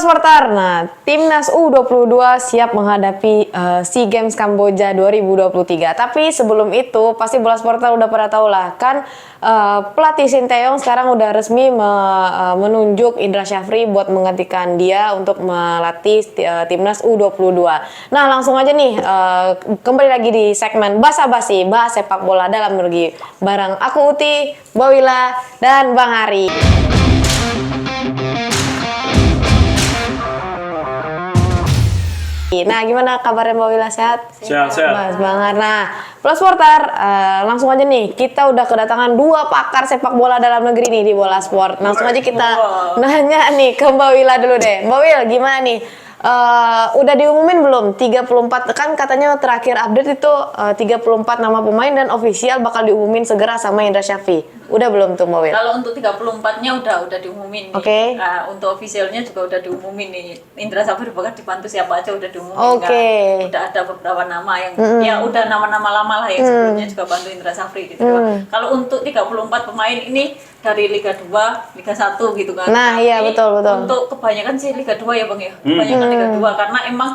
Supporter, nah Timnas U22 siap menghadapi SEA Games Kamboja 2023. Tapi sebelum itu pasti bola supporter udah pada tahu lah kan, pelatih Sinteyong sekarang udah resmi menunjuk Indra Syafri buat menggantikan dia untuk melatih Timnas U22. Nah langsung aja nih, kembali lagi di segmen Basa Basi, bahas sepak bola dalam negeri bareng aku Uti, Bawila, dan Bang Hari. Nah, gimana kabarnya Mbak Wila? Sehat? Sehat. Mas banget. Nah, Plus Supporter, langsung aja nih, kita udah kedatangan dua pakar sepak bola dalam negeri nih di Bola Sport. Langsung aja kita nanya nih ke Mbak Wila dulu deh. Mbak Wil, gimana nih? Udah diumumin belum? 34, kan katanya terakhir update itu 34 nama pemain dan official bakal diumumin segera sama Indra Syafri. Udah belum tuh Mbak Wil? Kalau untuk 34-nya udah diumumin nih. Oke. Untuk officialnya juga udah diumumin nih. Indra Syafri bakal dibantu siapa aja udah diumumin Oke. kan. Udah ada beberapa nama yang ya udah nama-nama lama lah yang sebelumnya juga bantu Indra Syafri gitu. Kalau untuk 34 pemain ini dari Liga 2, Liga 1 gitu kan. Nah, iya betul. Untuk kebanyakan sih Liga 2 ya Bang ya. Kebanyakan Liga 2 karena emang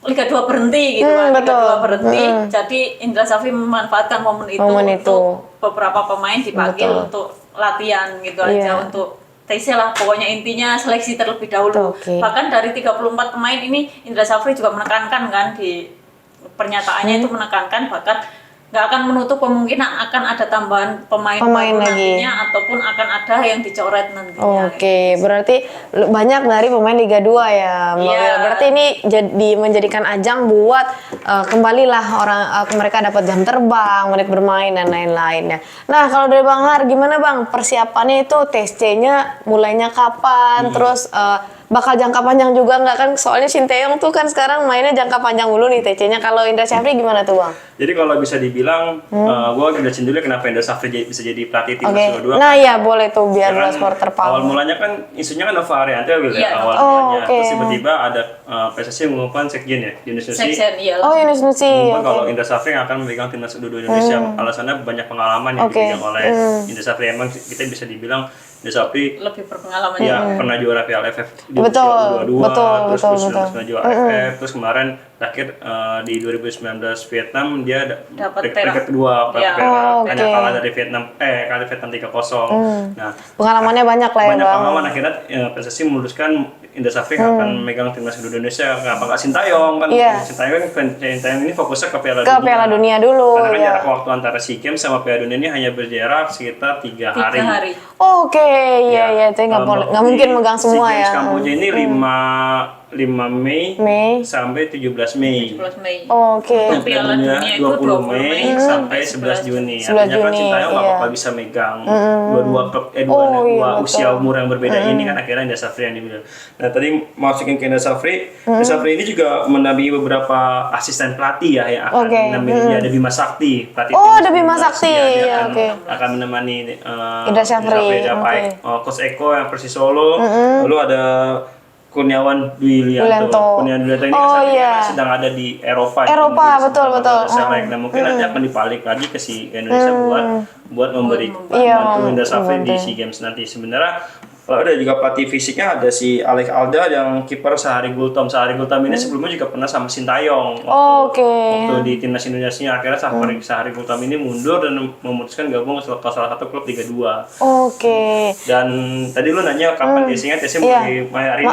Liga 2 berhenti gitu kan. Liga 2 berhenti. Jadi Indra Syafri memanfaatkan momen itu untuk beberapa pemain dipanggil untuk latihan gitu aja, untuk TC lah pokoknya, intinya seleksi terlebih dahulu. Bahkan dari 34 pemain ini Indra Syafri juga menekankan kan di pernyataannya itu menekankan bahkan nggak akan menutup kemungkinan akan ada tambahan pemain lagi nantinya ataupun akan ada yang dicoret nantinya. Oke, berarti banyak dari pemain Liga 2 ya, Mbak Wil. Berarti ini jadi menjadikan ajang buat kembalilah mereka dapat jam terbang, menit bermain dan lain-lainnya. Nah, kalau dari Bang Har, gimana Bang persiapannya itu, TC-nya mulainya kapan? Terus bakal jangka panjang juga nggak kan? Soalnya Sinteyong tuh kan sekarang mainnya jangka panjang dulu nih TC-nya. Kalau Indra Syafri gimana tuh Bang? Jadi kalau bisa dibilang, gue jelasin dulu kenapa Indra Syafri bisa jadi pelatih Timnas U22. Nah iya boleh tuh biar Bola Supporter paham. Awal mulanya kan isunya kan Nova Arianto awal mulanya. Terus tiba-tiba ada PSSI mengumumkan Sekjen ya, Yunus Nusi. Yunus Nusi. Kalau Indra Syafri akan memegang Timnas U22 Indonesia. Alasannya banyak pengalaman yang dipegang oleh Indra Syafri. Emang kita bisa dibilang Indra Syafri lebih berpengalaman pernah juara Piala AFF di betul, usia U22, terus betul. pernah juara AFF, terus kemarin terakhir di 2019 Vietnam dia dapat peringkat kedua, hanya kalah dari Vietnam 3-0. Nah, pengalamannya banyak lah ya banyak Bang. pengalaman, akhirnya PSSI memutuskan Indra Syafri akan megang Timnas Indonesia. Kenapa nggak Sintayong kan? Sintayong ini fokusnya ke Piala Dunia dulu. Karena kan jarak waktu antara SEA Games sama Piala Dunia ini hanya berjarak sekitar 3 hari. Oke, iya, itu nggak mungkin megang semua ya. SEA Games Kamboja ini 5 Mei sampai 17 Mei. Oke. Piala Dunia itu 20 Mei sampai 11 Juni. Artinya kan Sintayong nggak apa-apa bisa megang dua usia umur yang berbeda ini kan, akhirnya Indra Syafri yang dibilang. Nah tadi masukin ke Indra Syafri, Indra Syafri ini juga mendampingi beberapa asisten pelatih ya yang akan menemani ada Bima Sakti. Ada Bima Sakti. Akan menemani Indra Syafri. Coach Eko yang Persis Solo. Lalu ada Kurniawan Dwi Lianto ini sedang ada di Eropa, betul. Nah mungkin nanti akan dibalik lagi ke Indonesia buat memberi bantu Indra Syafri di SEA Games nanti. Sebenarnya ada juga pelatih fisiknya, ada si Alex Alda yang kiper Sahari Gultom. Sahari Gultom ini sebelumnya juga pernah sama Sintayong waktu di Timnas Indonesia. Akhirnya Sahari Gultom ini mundur dan memutuskan gabung ke salah satu klub Liga 2. Dan tadi lu nanya kapan TC-nya? TC hari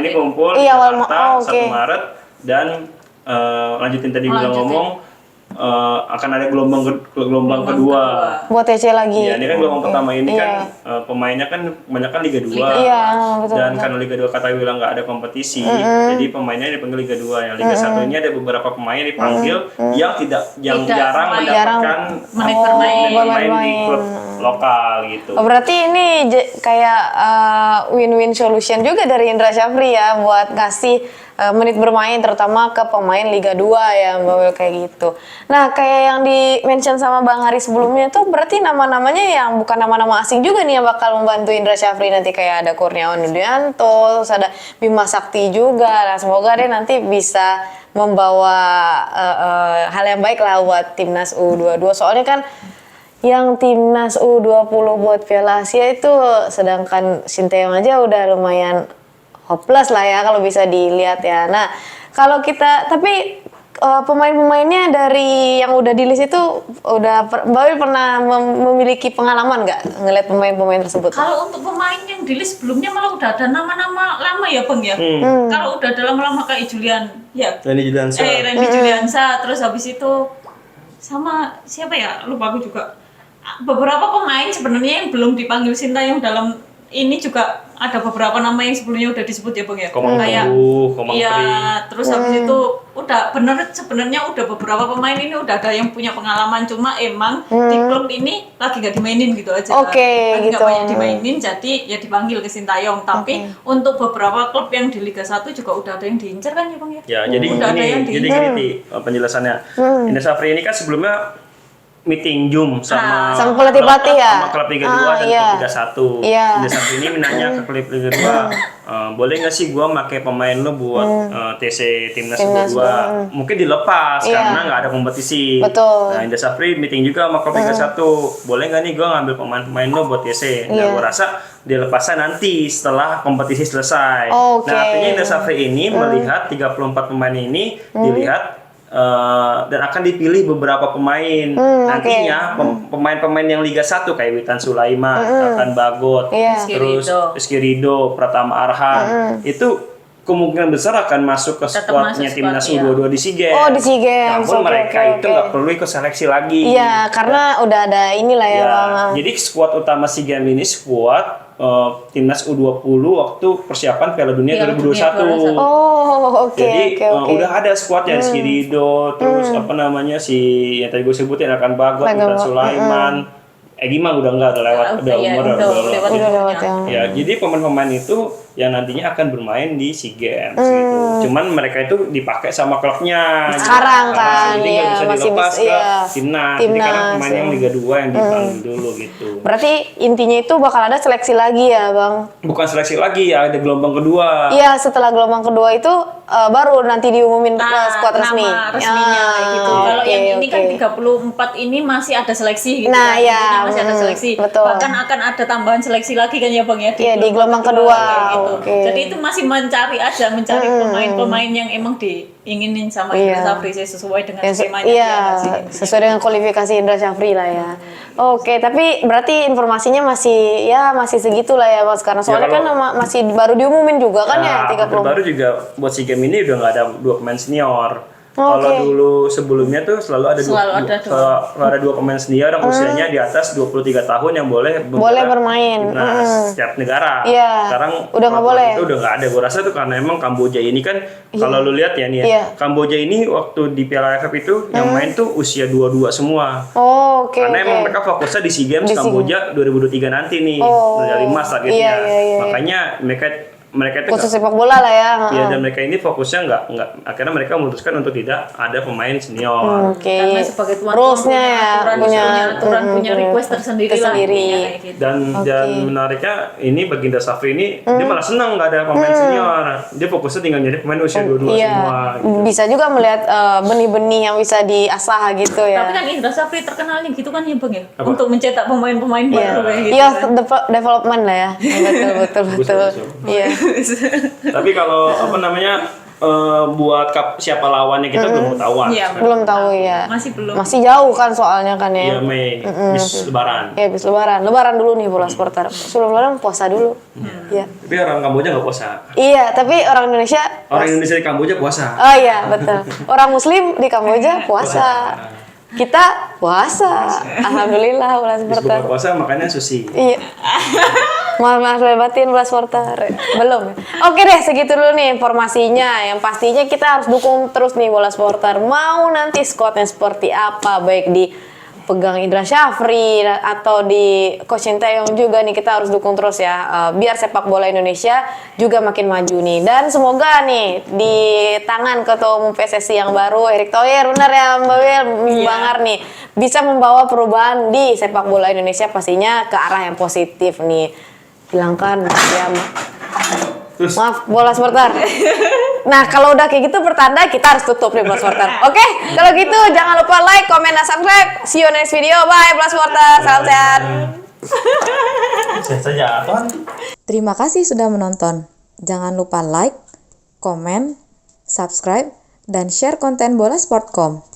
ini kumpul di Jakarta 1 Maret dan lanjutin tadi bilang ngomong akan ada gelombang kedua buat TC lagi. Ya, ini kan gelombang pertama ini kan pemainnya kan banyak kan Liga 2. Dan karena Liga 2 kata bilang nggak ada kompetisi, jadi pemainnya dipanggil Liga 2. Yang Liga 1 ini ada beberapa pemain yang dipanggil yang jarang mendapatkan menit bermain di klub lokal gitu. Berarti ini kayak win-win solution juga dari Indra Syafri ya buat ngasih menit bermain terutama ke pemain Liga 2 ya Mbak Wil, kayak gitu. Nah kayak yang di mention sama Bang Hari sebelumnya tuh berarti nama-namanya yang bukan nama-nama asing juga nih yang bakal membantu Indra Syafri nanti, kayak ada Kurniawan Widianto, terus ada Bima Sakti juga. Nah semoga deh nanti bisa membawa hal yang baik lah buat Timnas U22. Soalnya kan yang Timnas U20 buat Piala Asia itu, sedangkan Sinteyong aja udah lumayan hopeless lah ya kalau bisa dilihat ya. Nah, kalau kita tapi pemain-pemainnya dari yang udah di list itu Mbak Wil pernah memiliki pengalaman nggak ngelihat pemain-pemain tersebut? Kalau untuk pemain yang di list sebelumnya malah udah ada nama-nama lama ya Bang ya. Kalau udah ada lama-lama kayak Julian ya. Randy Juliansa, terus habis itu sama siapa ya? Lupa aku juga. Beberapa pemain sebenarnya yang belum dipanggil Sintayong dalam ini juga ada beberapa nama yang sebelumnya udah disebut ya Bang ya. Komang iya, terus habis itu udah bener sebenarnya udah beberapa pemain ini udah ada yang punya pengalaman, cuma emang di klub ini lagi gak dimainin gitu aja. Oke, lagi gitu. gak banyak dimainin, jadi ya dipanggil ke Sintayong. Tapi untuk beberapa klub yang di Liga 1 juga udah ada yang diincar kan ya Bang ya. Ya, jadi udah ada yang gini penjelasannya. Indra Safri ini kan sebelumnya meeting Zoom sama pelatih-pelatih ya? Sama klub Liga 2 dan klub Liga 1. Iya. Indra Safri ini menanya ke klub Liga 2, boleh nggak sih gua pakai pemain lo buat TC Timnas Liga 2? Mungkin dilepas karena nggak ada kompetisi. Betul. Nah, Indra Safri meeting juga sama klub Liga 1. Boleh nggak nih gua ngambil pemain-pemain lo buat TC? Nah, gua rasa dilepasnya nanti setelah kompetisi selesai. Nah, artinya Indra Safri ini melihat 34 pemain ini dilihat dan akan dipilih beberapa pemain. Nantinya pemain-pemain yang Liga 1 kayak Witan Sulaiman, Akan Bagot, terus Rizky Ridho, Pratama Arhan, itu kemungkinan besar akan masuk ke skuadnya Timnas U22 di SEA Games. Oh, di SEA Games. Namun mereka itu nggak perlu ikut seleksi lagi. Iya, karena udah ada inilah ya, Bang. Jadi skuad utama SEA Games ini skuad Timnas U20 waktu persiapan Piala Dunia 2021. Oh, oke. Jadi udah ada skuadnya Rizky Ridho, terus apa namanya si yang tadi gue sebutin Akan Bagot, Witan Sulaiman, Gimana udah enggak, udah lewat, udah umur, udah lewat ya. Jadi pemain-pemain itu yang nantinya akan bermain di SEA Games gitu. Cuman mereka itu dipakai sama klubnya. Sekarang kan, jadi nggak bisa dilepas ke timnas. Jadi karena pemain yang Liga 2 yang dipanggil dulu gitu. Berarti intinya itu bakal ada seleksi lagi ya, Bang? Bukan seleksi lagi, ya ada gelombang kedua. Iya, setelah gelombang kedua itu baru nanti diumumin skuad resmi. Resminya gitu. Kalau yang ini kan 34 ini masih ada seleksi gitu. Nah, ya. Masih ada seleksi. Betul. Bahkan akan ada tambahan seleksi lagi kan ya Bang ya. Iya, di gelombang kedua. Gitu. Jadi itu masih mencari pemain-pemain yang emang diinginin sama Indra Safri sesuai dengan skemanya. Iya, sesuai dengan kualifikasi Indra Safri lah ya. Oke, tapi berarti informasinya masih segitulah ya Mas, karena soalnya kan masih baru diumumin juga kan ya 30. Baru juga buat SEA Games ini udah nggak ada 2 pemain senior. Kalau dulu sebelumnya tuh selalu ada dua pemain senior yang usianya di atas 23 tahun yang boleh bermain setiap negara. Sekarang udah nggak boleh. Itu udah nggak ada. Gue rasa tuh karena emang Kamboja ini kan kalau lu lihat ya nih ya, Kamboja ini waktu di Piala AFF itu yang main tuh usia 22 semua. Karena emang mereka fokusnya di SEA Games Kamboja 2023 nanti nih, medali emas lah gitu ya. Makanya mereka itu khusus sepak bola lah ya. Iya, dan mereka ini fokusnya nggak akhirnya mereka memutuskan untuk tidak ada pemain senior. Karena sebagai tuan rumah punya request tersendiri lah. Gitu. Dan menariknya ini bagi Indra Safri ini dia malah senang nggak ada pemain senior. Dia fokusnya tinggal nyari pemain usia 22 semua. Gitu. Bisa juga melihat benih-benih yang bisa diasah gitu ya. Tapi kan Indra Safri terkenalnya gitu kan ya Bang ya. Untuk mencetak pemain-pemain baru kayak gitu. Iya, development lah ya. Betul. Iya. Tapi kalau buat siapa lawannya kita belum ketahuan. Belum tahu ya. Masih jauh kan soalnya kan ya. Iya, Mei. Bis Lebaran. Iya, bis Lebaran. Lebaran dulu nih Bola Supporter. Sebelum Lebaran puasa dulu. Iya. Tapi orang Kamboja nggak puasa. Iya, tapi orang Indonesia. Orang Indonesia di Kamboja puasa. Oh iya, betul. Orang Muslim di Kamboja puasa. Kita puasa. Alhamdulillah Bola Supporter. Buka puasa makanya sushi. Iya. Maaf lebatin Bola Supporter. Belum. Oke deh, segitu dulu nih informasinya. Yang pastinya kita harus dukung terus nih Bola Supporter. Mau nanti skuadnya seperti apa, baik di pegang Indra Safri atau di Coach Sintayong juga nih, kita harus dukung terus ya, biar sepak bola Indonesia juga makin maju nih. Dan semoga nih di tangan Ketua Umum PSSI yang baru Erick Thohir, benar ya Mbak Wil, Bangar nih, bisa membawa perubahan di sepak bola Indonesia pastinya ke arah yang positif nih. Hilangkan ya maaf Bola Supporter. Nah, kalau udah kayak gitu pertanda kita harus tutup nih Bola Supporter. Oke, kalau gitu jangan lupa like, comment, dan subscribe. See you next video. Bye Bola Supporter. Salam sehat. Sehat saja, Tuhan. Terima kasih sudah menonton. Jangan lupa like, komen, subscribe, dan share konten Bola Sport.com.